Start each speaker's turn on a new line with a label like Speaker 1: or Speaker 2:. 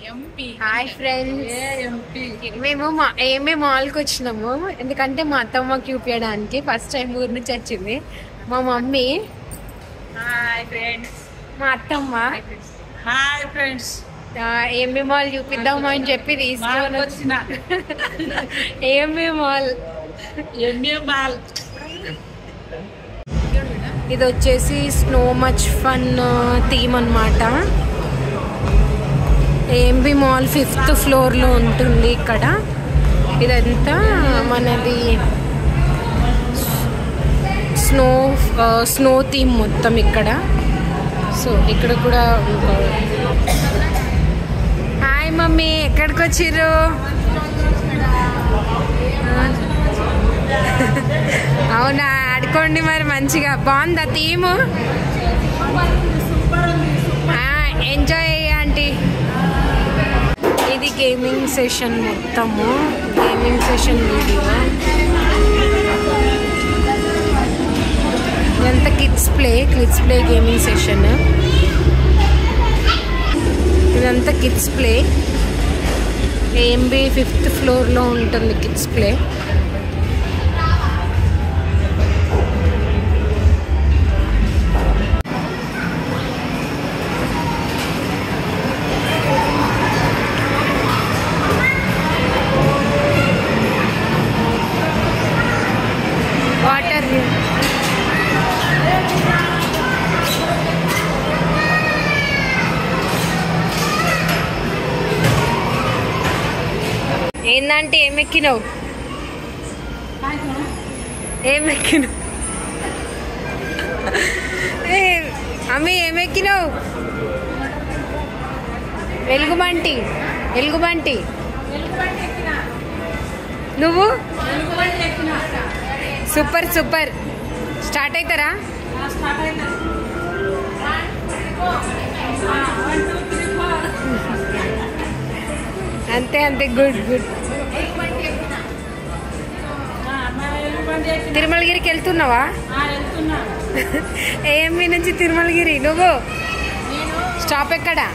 Speaker 1: Hi friends, మేము ఏమే మాల్కి వచ్చినాము ఎందుకంటే మా అత్తమ్మ చూపించడానికి ఫస్ట్ టైం ఊరి నుంచి వచ్చింది మా మమ్మీ.
Speaker 2: Hi friends.
Speaker 1: మా అత్తమ్మ
Speaker 2: హాయ్ ఫ్రెండ్స్.
Speaker 1: ఏమే మాల్ చూపిద్దామా అని చెప్పి తీసుకొని
Speaker 2: వచ్చిన
Speaker 1: ఏమే మాల్
Speaker 2: మాల్.
Speaker 1: ఇది వచ్చేసి స్నో మచ్ ఫన్ థీమ్ అన్నమాట. ఏఎంబి మాల్ 5th ఫ్లోర్లో ఉంటుంది. ఇక్కడ ఇదంతా మనది స్నో థీమ్ మొత్తం ఇక్కడ. సో ఇక్కడ కూడా హాయ్ మమ్మీ, ఎక్కడికి వచ్చిర్రు? అవునా, ఆడుకోండి మరి మంచిగా. బాగుందా థీము? Enjoy aunty. ఇది గేమింగ్ సెషన్, మొత్తము గేమింగ్ సెషన్ వీడియో. ఇదంతా కిడ్స్ ప్లే గేమింగ్ సెషన్. ఇదంతా కిడ్స్ ప్లే. ఏఎంబి 5th ఫ్లోర్లో ఉంటుంది కిడ్స్ ప్లే. వాటర్ ఏందంటే ఏమెక్కినావు? ఏమెక్కినావు అమ్మి? ఏమెక్కినావు? వెలుగుబంటి. నువ్వు? సూపర్. స్టార్ట్ అవుతారా? అంతే. గుడ్. తిరుమలగిరికి వెళ్తున్నావా? ఏఎంబి నుంచి తిరుమలగిరి. నువ్వు స్టాప్ ఎక్కడా?